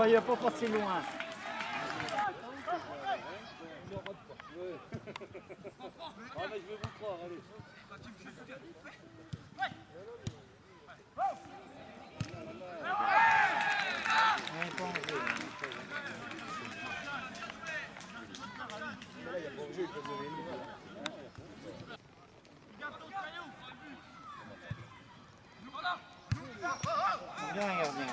Il pas passer loin. Ah mais je vais vous croire, allez. Bien, gardien.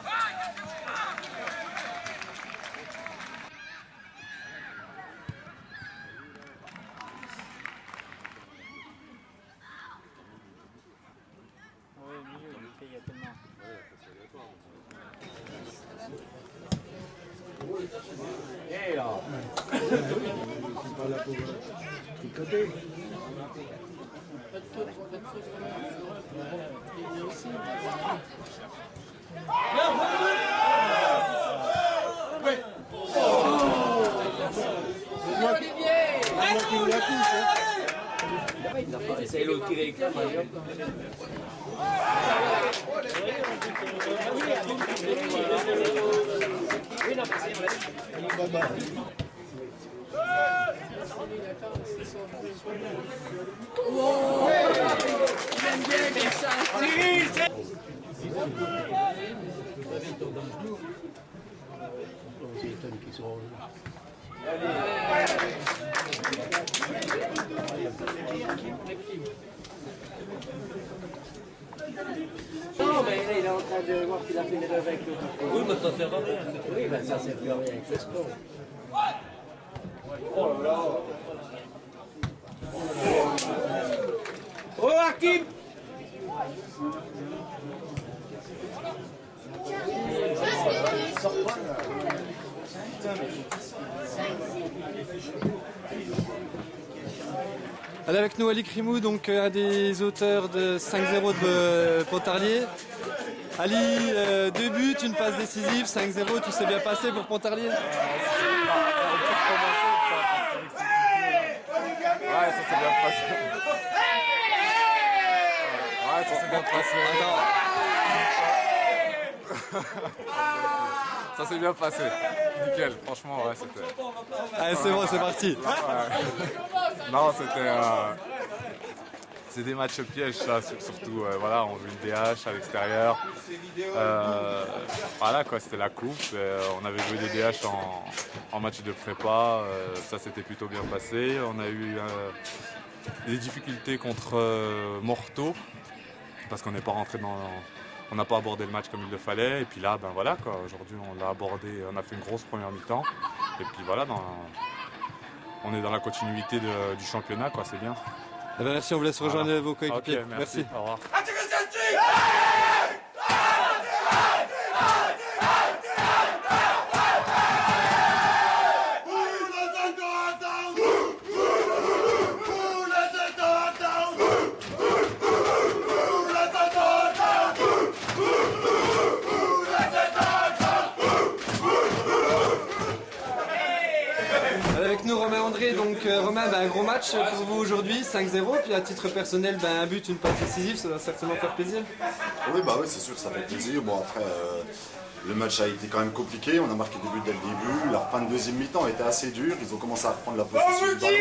Oui, milieu, il y a tellement. Et là. Pas là pour tricoter. C'est l'autre qui réclame. Non, mais là, il est en train de voir qu'il a fait des rêves avec le coup. Oui, mais ça sert à rien. Oui, ben ça, c'est plus rien avec le sport. Oh là là. Oh, Hakim! Elle est avec nous Ali Krimou, donc un des auteurs de 5-0 de Pontarlier. Ali, 2 buts, une passe décisive, 5-0, tout s'est bien passé pour Pontarlier? Ouais, ça s'est bien passé. Ouais, ça s'est bien passé. Ça s'est bien passé. Nickel, franchement, ouais, c'était. Allez, c'est bon, c'est parti. Non, c'était. C'est des matchs pièges, ça, surtout. Voilà, on joue une DH à l'extérieur. Voilà, quoi, c'était la coupe. On avait joué des DH en match de prépa. Ça s'était plutôt bien passé. On a eu des difficultés contre Morteau, parce qu'on n'est pas rentré dans. On n'a pas abordé le match comme il le fallait. Et puis là, ben voilà, quoi. Aujourd'hui, on l'a abordé. On a fait une grosse première mi-temps. Et puis voilà, on est dans la continuité du championnat, quoi. C'est bien. Eh ben, merci, on vous laisse rejoindre vos coéquipiers. Okay, merci. Au revoir. Avec nous Romain André, donc Romain, un gros match pour vous aujourd'hui, 5-0, puis à titre personnel, un but, une passe décisive, ça va certainement faire plaisir. Oui, bah oui, c'est sûr, ça fait plaisir. Bon, après, le match a été quand même compliqué. On a marqué des buts dès le début. La fin de deuxième mi-temps était assez dure. Ils ont commencé à reprendre la possession du ballon.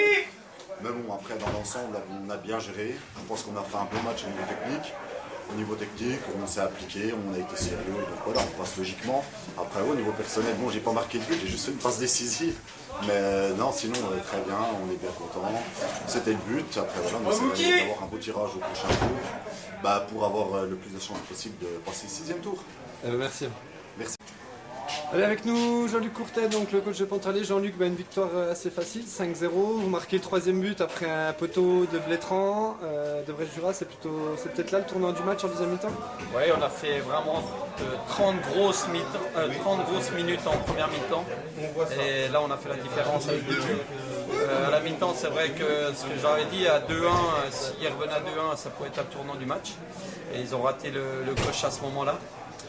Mais bon, après, dans l'ensemble, on a bien géré. Je pense qu'on a fait un bon match au niveau technique. Au niveau technique, on s'est appliqué, on a été sérieux. Donc voilà, on passe logiquement. Après, au niveau personnel, bon, j'ai pas marqué de but, j'ai juste fait une passe décisive. Mais non, sinon, très bien, on est bien content. C'était le but. Après, voilà, on essaie d'avoir un beau tirage au prochain tour, pour avoir le plus de chances possible de passer le 6e tour. Merci. Merci. Allez, avec nous Jean-Luc Courtet, donc le coach de Pontarlier. Jean-Luc, une victoire assez facile, 5-0. Vous marquez le 3e but après un poteau de Blétran, de Brest-Jura. C'est peut-être là le tournant du match en deuxième mi-temps? Oui, on a fait vraiment 30 grosses minutes en première mi-temps. Et là, on a fait la différence avec 2 buts. À la mi-temps, c'est vrai que ce que j'avais dit, à 2-1, s'ils revenaient à 2-1, ça pouvait être le tournant du match. Et ils ont raté le coche à ce moment-là.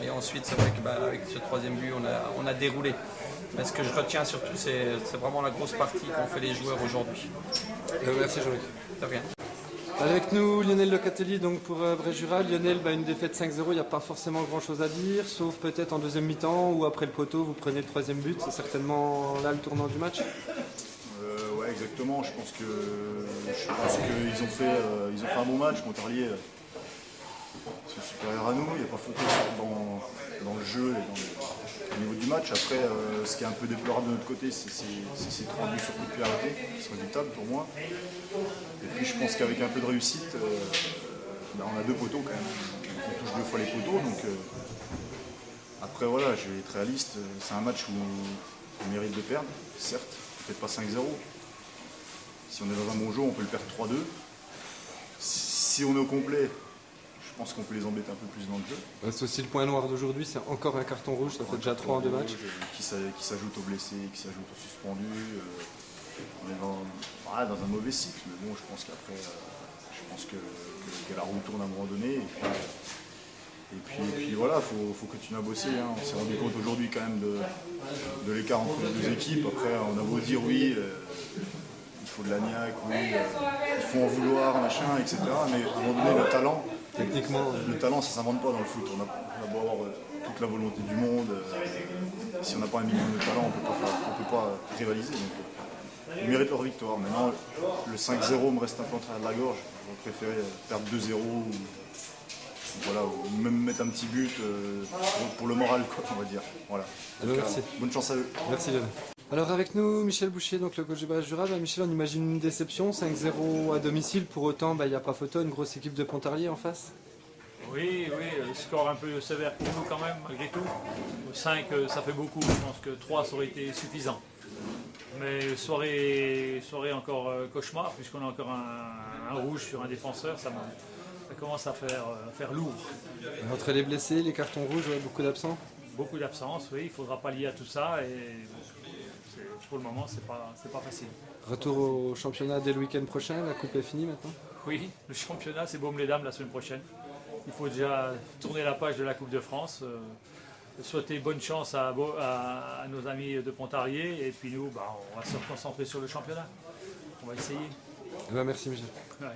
Et ensuite, c'est vrai qu'avec ce 3e but, on a déroulé. Mais ce que je retiens surtout, c'est vraiment la grosse partie qu'ont fait les joueurs aujourd'hui. Merci Jean-Luc. De rien. Avec nous Lionel Locatelli donc pour Brest-Jura. Lionel, une défaite 5-0, il n'y a pas forcément grand chose à dire, sauf peut-être en deuxième mi-temps ou après le poteau, vous prenez le 3e but. C'est certainement là le tournant du match. Ouais, exactement. Je pense qu'ils ont fait un bon match. Pontarlier sont supérieurs à nous. Il n'y a pas photo dans le jeu et au niveau du match. Après, ce qui est un peu déplorable de notre côté, c'est ces 3 buts sur coup de pied arrêtés. C'est regrettable pour moi. Et puis je pense qu'avec un peu de réussite, on a 2 poteaux quand même. On touche 2 fois les poteaux. Donc, après voilà, je vais être réaliste. C'est un match où on mérite de perdre, certes, peut-être pas 5-0. Si on est dans un bon jeu, on peut le perdre 3-2. Si on est au complet, je pense qu'on peut les embêter un peu plus dans le jeu. C'est aussi le point noir d'aujourd'hui, c'est encore un carton rouge, ça fait déjà 3 en 2 matchs. Qui s'ajoute aux blessés, qui s'ajoute aux suspendus. On est dans un mauvais cycle, mais bon, je pense qu'après, que la roue tourne à un moment donné. Et puis voilà, il faut continuer à bosser. Hein. On s'est rendu compte aujourd'hui quand même de l'écart entre les 2 équipes. Après, on a beau dire oui, il faut de la niaque, oui, il faut en vouloir, machin, etc. Mais à un moment donné, le talent, ça ne s'invente pas dans le foot. On a beau avoir toute la volonté du monde. Si on n'a pas un minimum de talent, on ne peut pas rivaliser. Donc, ils méritent leur victoire. Maintenant, le 5-0 me reste un peu en travers de la gorge. J'aurais préféré perdre 2-0 ou même mettre un petit but pour le moral, quoi, on va dire. Voilà. Donc, merci. Bonne chance à eux. Merci Lionel. Alors avec nous Michel Bouchier, donc le coach du Brest-Jura. Michel, on imagine une déception, 5-0 à domicile, pour autant il n'y a pas photo, une grosse équipe de Pontarlier en face. Oui, le score un peu sévère pour nous quand même, malgré tout. 5, ça fait beaucoup, je pense que 3, ça aurait été suffisant. Mais soirée encore cauchemar, puisqu'on a encore un rouge sur un défenseur, ça commence à faire lourd. Entre les blessés, les cartons rouges, beaucoup d'absents. Beaucoup d'absence, oui, il ne faudra pallier à tout ça et pour le moment, c'est pas facile. Retour au championnat dès le week-end prochain, la coupe est finie maintenant? Oui, le championnat, c'est Baume-les-Dames la semaine prochaine. Il faut déjà tourner la page de la Coupe de France, souhaiter bonne chance à nos amis de Pontarlier et puis nous, on va se concentrer sur le championnat. On va essayer. Merci Michel. Ouais.